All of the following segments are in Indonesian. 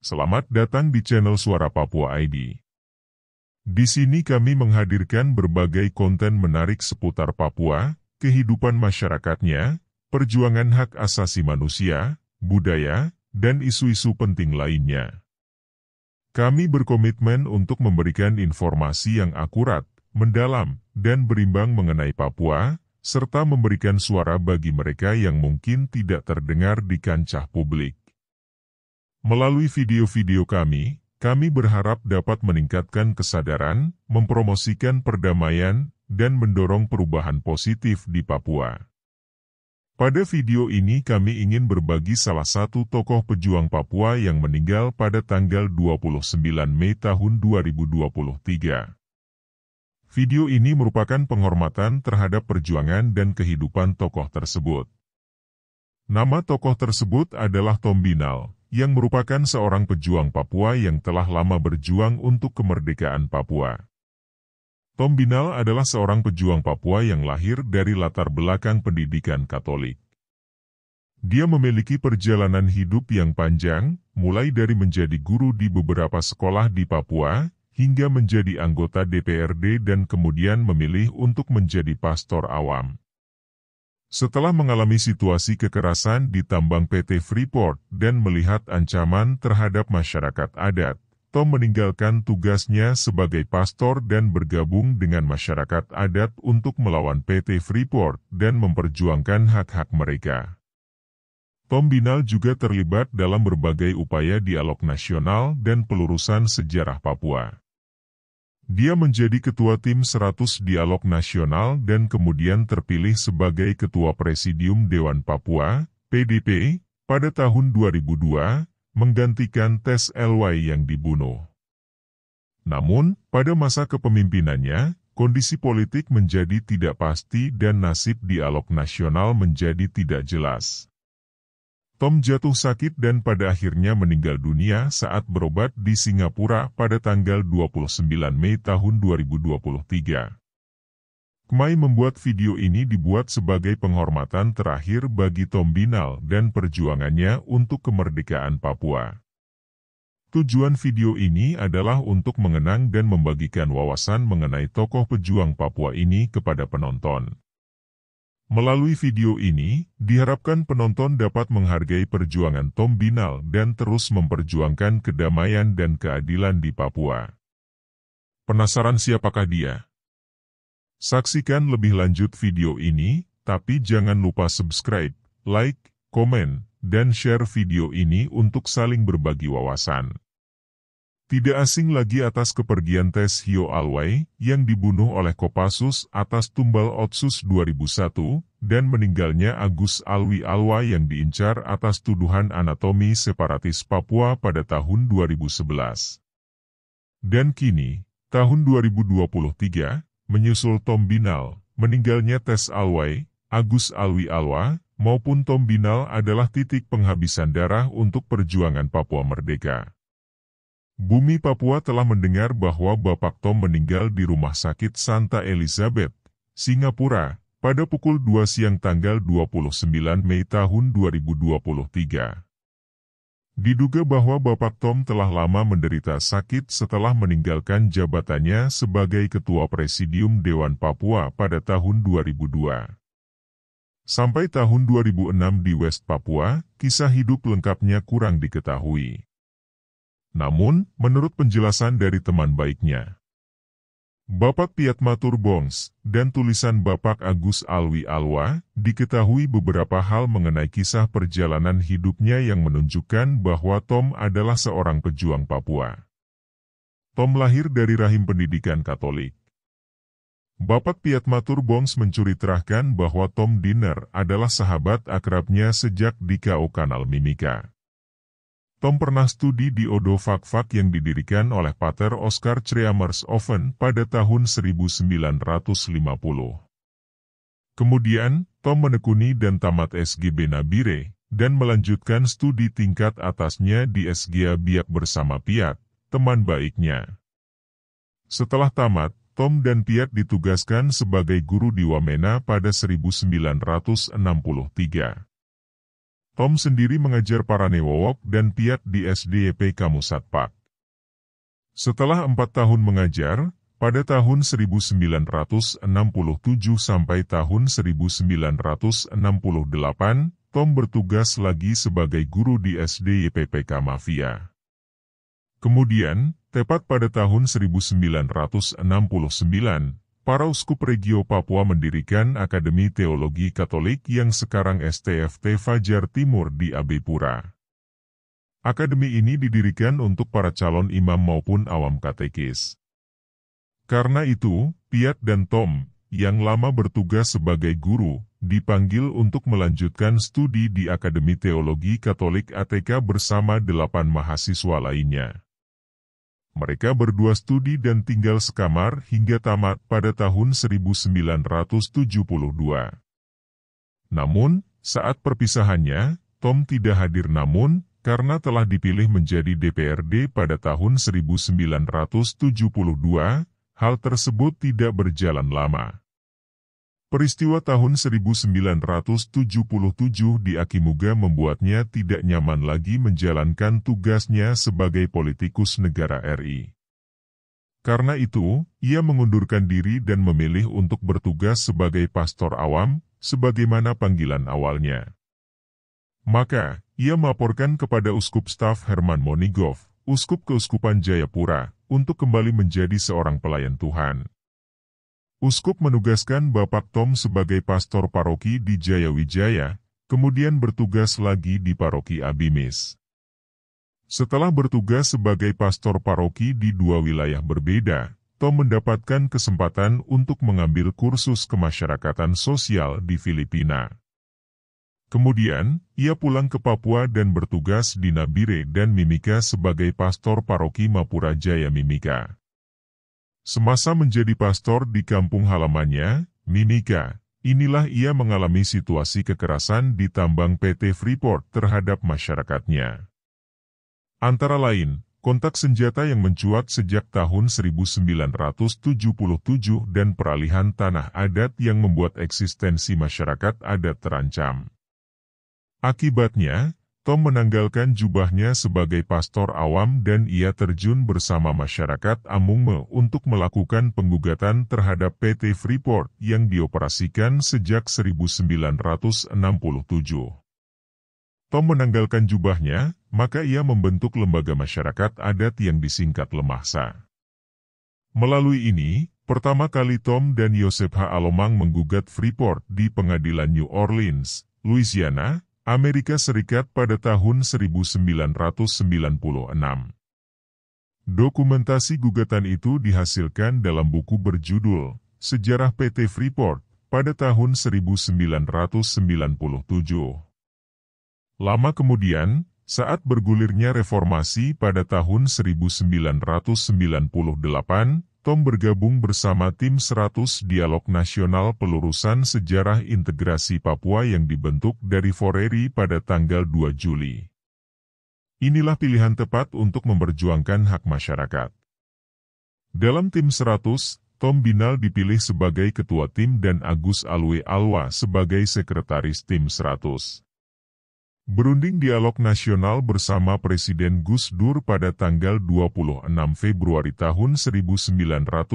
Selamat datang di channel Suara Papua ID. Di sini kami menghadirkan berbagai konten menarik seputar Papua, kehidupan masyarakatnya, perjuangan hak asasi manusia, budaya, dan isu-isu penting lainnya. Kami berkomitmen untuk memberikan informasi yang akurat, mendalam, dan berimbang mengenai Papua, serta memberikan suara bagi mereka yang mungkin tidak terdengar di kancah publik. Melalui video-video kami berharap dapat meningkatkan kesadaran, mempromosikan perdamaian, dan mendorong perubahan positif di Papua. Pada video ini kami ingin berbagi salah satu tokoh pejuang Papua yang meninggal pada tanggal 29 Mei tahun 2023. Video ini merupakan penghormatan terhadap perjuangan dan kehidupan tokoh tersebut. Nama tokoh tersebut adalah Tom Binal, yang merupakan seorang pejuang Papua yang telah lama berjuang untuk kemerdekaan Papua. Tom Binal adalah seorang pejuang Papua yang lahir dari latar belakang pendidikan Katolik. Dia memiliki perjalanan hidup yang panjang, mulai dari menjadi guru di beberapa sekolah di Papua, hingga menjadi anggota DPRD dan kemudian memilih untuk menjadi pastor awam. Setelah mengalami situasi kekerasan di tambang PT Freeport dan melihat ancaman terhadap masyarakat adat, Tom meninggalkan tugasnya sebagai pastor dan bergabung dengan masyarakat adat untuk melawan PT Freeport dan memperjuangkan hak-hak mereka. Tom Binal juga terlibat dalam berbagai upaya dialog nasional dan pelurusan sejarah Papua. Dia menjadi ketua tim 100 Dialog Nasional dan kemudian terpilih sebagai ketua Presidium Dewan Papua, PDP, pada tahun 2002, menggantikan Tes Elway yang dibunuh. Namun, pada masa kepemimpinannya, kondisi politik menjadi tidak pasti dan nasib dialog nasional menjadi tidak jelas. Tom jatuh sakit dan pada akhirnya meninggal dunia saat berobat di Singapura pada tanggal 29 Mei tahun 2023. Kami membuat video ini dibuat sebagai penghormatan terakhir bagi Tom Binal dan perjuangannya untuk kemerdekaan Papua. Tujuan video ini adalah untuk mengenang dan membagikan wawasan mengenai tokoh pejuang Papua ini kepada penonton. Melalui video ini, diharapkan penonton dapat menghargai perjuangan Tom Binal dan terus memperjuangkan kedamaian dan keadilan di Papua. Penasaran siapakah dia? Saksikan lebih lanjut video ini, tapi jangan lupa subscribe, like, komen, dan share video ini untuk saling berbagi wawasan. Tidak asing lagi atas kepergian Tes Hio Alway, yang dibunuh oleh Kopassus atas tumbal Otsus 2001, dan meninggalnya Agus Alwi Alwa yang diincar atas tuduhan anatomi separatis Papua pada tahun 2011. Dan kini, tahun 2023, menyusul Tom Binal, meninggalnya Tes Alway, Agus Alwi Alwa, maupun Tom Binal adalah titik penghabisan darah untuk perjuangan Papua merdeka. Bumi Papua telah mendengar bahwa Bapak Tom meninggal di Rumah Sakit Santa Elizabeth, Singapura, pada pukul 2 siang tanggal 29 Mei tahun 2023. Diduga bahwa Bapak Tom telah lama menderita sakit setelah meninggalkan jabatannya sebagai Ketua Presidium Dewan Papua pada tahun 2002. Sampai tahun 2006 di West Papua, kisah hidup lengkapnya kurang diketahui. Namun, menurut penjelasan dari teman baiknya, Bapak Piatmatur Bongs, dan tulisan Bapak Agus Alwi Alwa, diketahui beberapa hal mengenai kisah perjalanan hidupnya yang menunjukkan bahwa Tom adalah seorang pejuang Papua. Tom lahir dari rahim pendidikan Katolik. Bapak Piatmatur Bongs mencuritrakan bahwa Tom Dinner adalah sahabat akrabnya sejak di KO Kanal Mimika. Tom pernah studi di Odo Fak-Fak yang didirikan oleh Pater Oscar Chalmers-Owen pada tahun 1950. Kemudian, Tom menekuni dan tamat SGB Nabire, dan melanjutkan studi tingkat atasnya di SGA Biak bersama Piat, teman baiknya. Setelah tamat, Tom dan Piat ditugaskan sebagai guru di Wamena pada 1963. Tom sendiri mengajar para Newowok dan Piat di SDIP Kamusatpak. Setelah 4 tahun mengajar, pada tahun 1967 sampai tahun 1968, Tom bertugas lagi sebagai guru di SDIP PK Mafia. Kemudian, tepat pada tahun 1969, para uskup regio Papua mendirikan Akademi Teologi Katolik yang sekarang STFT Fajar Timur di Abepura. Akademi ini didirikan untuk para calon imam maupun awam katekis. Karena itu, Piat dan Tom, yang lama bertugas sebagai guru, dipanggil untuk melanjutkan studi di Akademi Teologi Katolik ATK bersama 8 mahasiswa lainnya. Mereka berdua studi dan tinggal sekamar hingga tamat pada tahun 1972. Namun, saat perpisahannya, Tom tidak hadir karena telah dipilih menjadi DPRD pada tahun 1972, hal tersebut tidak berjalan lama. Peristiwa tahun 1977 di Akimuga membuatnya tidak nyaman lagi menjalankan tugasnya sebagai politikus negara RI. Karena itu, ia mengundurkan diri dan memilih untuk bertugas sebagai pastor awam, sebagaimana panggilan awalnya. Maka, ia melaporkan kepada Uskup Staf Herman Monigov, Uskup Keuskupan Jayapura, untuk kembali menjadi seorang pelayan Tuhan. Uskup menugaskan Bapak Tom sebagai pastor paroki di Jayawijaya, kemudian bertugas lagi di paroki Abimis. Setelah bertugas sebagai pastor paroki di 2 wilayah berbeda, Tom mendapatkan kesempatan untuk mengambil kursus kemasyarakatan sosial di Filipina. Kemudian, ia pulang ke Papua dan bertugas di Nabire dan Mimika sebagai pastor paroki Mapura Jaya Mimika. Semasa menjadi pastor di kampung halamannya, Mimika, inilah ia mengalami situasi kekerasan di tambang PT Freeport terhadap masyarakatnya. Antara lain, kontak senjata yang mencuat sejak tahun 1977 dan peralihan tanah adat yang membuat eksistensi masyarakat adat terancam. Akibatnya, Tom menanggalkan jubahnya sebagai pastor awam dan ia terjun bersama masyarakat Amungme untuk melakukan penggugatan terhadap PT Freeport yang dioperasikan sejak 1967. Tom menanggalkan jubahnya, maka ia membentuk lembaga masyarakat adat yang disingkat Lemahsa. Melalui ini, pertama kali Tom dan Yosep H. Alomang menggugat Freeport di pengadilan New Orleans, Louisiana, Amerika Serikat pada tahun 1996. Dokumentasi gugatan itu dihasilkan dalam buku berjudul Sejarah PT Freeport pada tahun 1997. Lama kemudian, saat bergulirnya reformasi pada tahun 1998, Tom bergabung bersama tim 100 Dialog Nasional Pelurusan Sejarah Integrasi Papua yang dibentuk dari Foreri pada tanggal 2 Juli. Inilah pilihan tepat untuk memperjuangkan hak masyarakat. Dalam tim 100, Tom Binal dipilih sebagai ketua tim dan Agus Alwe Alwa sebagai sekretaris tim 100. Berunding dialog nasional bersama Presiden Gus Dur pada tanggal 26 Februari tahun 1999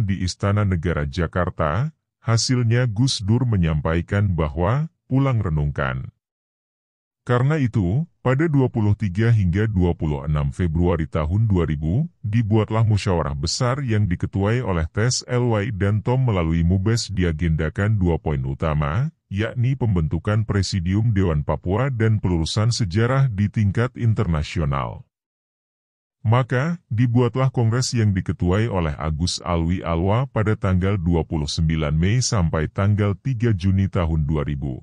di Istana Negara Jakarta, hasilnya Gus Dur menyampaikan bahwa, pulang renungkan. Karena itu, pada 23 hingga 26 Februari tahun 2000, dibuatlah musyawarah besar yang diketuai oleh Tes LY dan Tom melalui Mubes diagendakan 2 poin utama, yakni pembentukan Presidium Dewan Papua dan pelurusan sejarah di tingkat internasional. Maka, dibuatlah kongres yang diketuai oleh Agus Alwi Alwa pada tanggal 29 Mei sampai tanggal 3 Juni tahun 2000.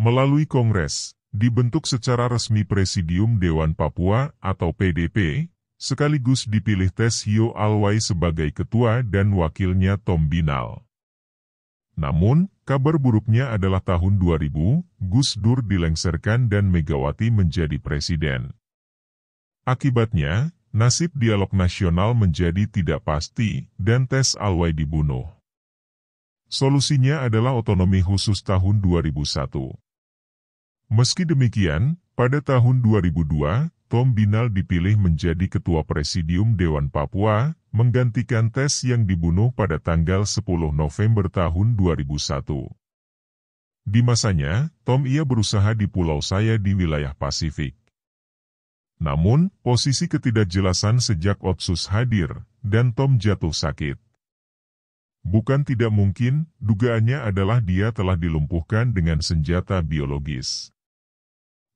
Melalui kongres, dibentuk secara resmi Presidium Dewan Papua atau PDP, sekaligus dipilih Tes Hio Alwai sebagai ketua dan wakilnya Tom Binal. Namun, kabar buruknya adalah tahun 2000, Gus Dur dilengsarkan dan Megawati menjadi presiden. Akibatnya, nasib dialog nasional menjadi tidak pasti, dan Tes Alwai dibunuh. Solusinya adalah otonomi khusus tahun 2001. Meski demikian, pada tahun 2002, Tom Binal dipilih menjadi Ketua Presidium Dewan Papua, menggantikan Tes yang dibunuh pada tanggal 10 November tahun 2001. Di masanya, Tom ia berusaha di Pulau Saya di wilayah Pasifik. Namun, posisi ketidakjelasan sejak Otsus hadir, dan Tom jatuh sakit. Bukan tidak mungkin, dugaannya adalah dia telah dilumpuhkan dengan senjata biologis.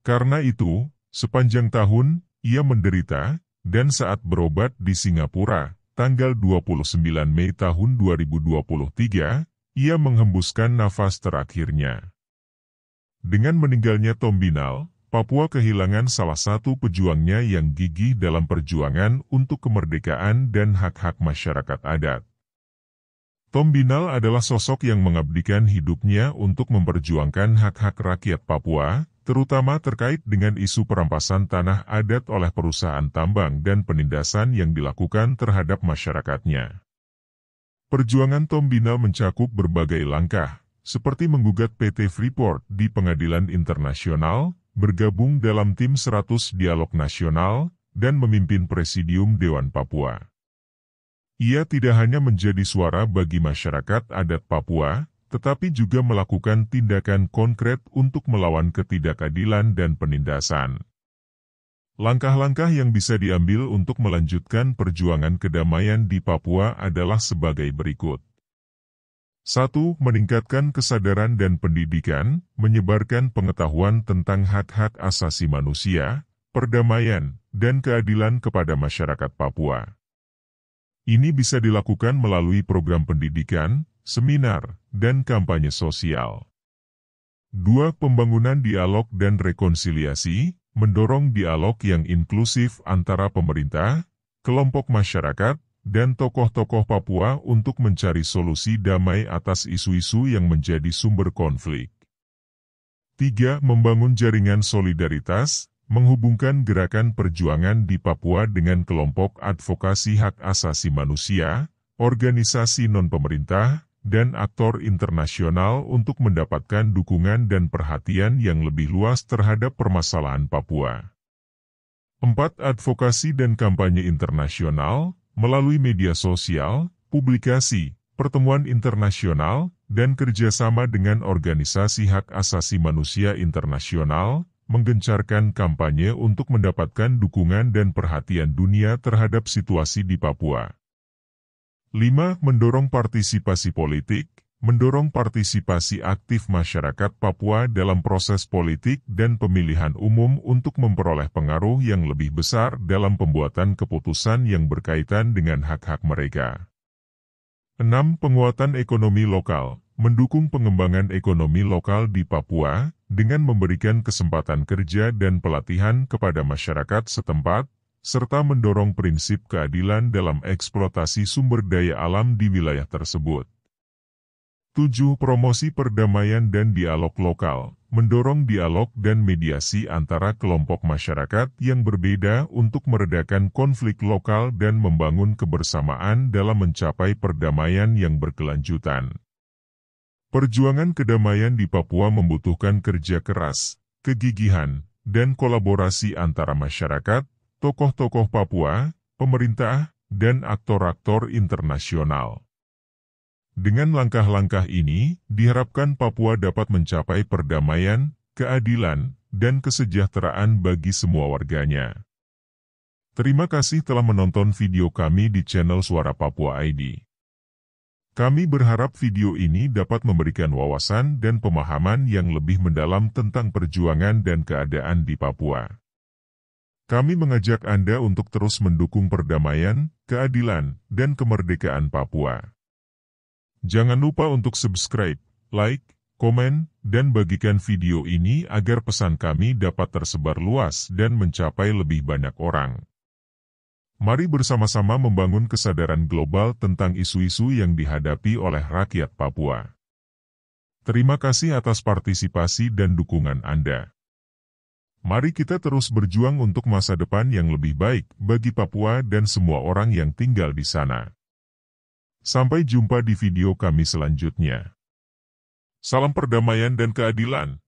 Karena itu, sepanjang tahun, ia menderita, dan saat berobat di Singapura, tanggal 29 Mei tahun 2023, ia menghembuskan nafas terakhirnya. Dengan meninggalnya Tom Binal, Papua kehilangan salah satu pejuangnya yang gigih dalam perjuangan untuk kemerdekaan dan hak-hak masyarakat adat. Tom Binal adalah sosok yang mengabdikan hidupnya untuk memperjuangkan hak-hak rakyat Papua, terutama terkait dengan isu perampasan tanah adat oleh perusahaan tambang dan penindasan yang dilakukan terhadap masyarakatnya. Perjuangan Tom Binal mencakup berbagai langkah, seperti menggugat PT Freeport di pengadilan internasional, bergabung dalam tim 100 Dialog Nasional, dan memimpin Presidium Dewan Papua. Ia tidak hanya menjadi suara bagi masyarakat adat Papua, tetapi juga melakukan tindakan konkret untuk melawan ketidakadilan dan penindasan. Langkah-langkah yang bisa diambil untuk melanjutkan perjuangan kedamaian di Papua adalah sebagai berikut. 1. Meningkatkan kesadaran dan pendidikan, menyebarkan pengetahuan tentang hak-hak asasi manusia, perdamaian, dan keadilan kepada masyarakat Papua. Ini bisa dilakukan melalui program pendidikan, seminar, dan kampanye sosial. 2. Pembangunan dialog dan rekonsiliasi, mendorong dialog yang inklusif antara pemerintah, kelompok masyarakat, dan tokoh-tokoh Papua untuk mencari solusi damai atas isu-isu yang menjadi sumber konflik. 3. Membangun jaringan solidaritas, menghubungkan gerakan perjuangan di Papua dengan kelompok advokasi hak asasi manusia, organisasi non-pemerintah, dan aktor internasional untuk mendapatkan dukungan dan perhatian yang lebih luas terhadap permasalahan Papua. 4. Advokasi dan kampanye internasional, melalui media sosial, publikasi, pertemuan internasional, dan kerjasama dengan organisasi hak asasi manusia internasional, menggencarkan kampanye untuk mendapatkan dukungan dan perhatian dunia terhadap situasi di Papua. 5. Mendorong partisipasi politik, mendorong partisipasi aktif masyarakat Papua dalam proses politik dan pemilihan umum untuk memperoleh pengaruh yang lebih besar dalam pembuatan keputusan yang berkaitan dengan hak-hak mereka. 6. Penguatan ekonomi lokal, mendukung pengembangan ekonomi lokal di Papua, dengan memberikan kesempatan kerja dan pelatihan kepada masyarakat setempat, serta mendorong prinsip keadilan dalam eksploitasi sumber daya alam di wilayah tersebut. 7. Promosi perdamaian dan dialog lokal, mendorong dialog dan mediasi antara kelompok masyarakat yang berbeda untuk meredakan konflik lokal dan membangun kebersamaan dalam mencapai perdamaian yang berkelanjutan. Perjuangan kedamaian di Papua membutuhkan kerja keras, kegigihan, dan kolaborasi antara masyarakat, tokoh-tokoh Papua, pemerintah, dan aktor-aktor internasional. Dengan langkah-langkah ini, diharapkan Papua dapat mencapai perdamaian, keadilan, dan kesejahteraan bagi semua warganya. Terima kasih telah menonton video kami di channel Suara Papua ID. Kami berharap video ini dapat memberikan wawasan dan pemahaman yang lebih mendalam tentang perjuangan dan keadaan di Papua. Kami mengajak Anda untuk terus mendukung perdamaian, keadilan, dan kemerdekaan Papua. Jangan lupa untuk subscribe, like, komen, dan bagikan video ini agar pesan kami dapat tersebar luas dan mencapai lebih banyak orang. Mari bersama-sama membangun kesadaran global tentang isu-isu yang dihadapi oleh rakyat Papua. Terima kasih atas partisipasi dan dukungan Anda. Mari kita terus berjuang untuk masa depan yang lebih baik bagi Papua dan semua orang yang tinggal di sana. Sampai jumpa di video kami selanjutnya. Salam perdamaian dan keadilan.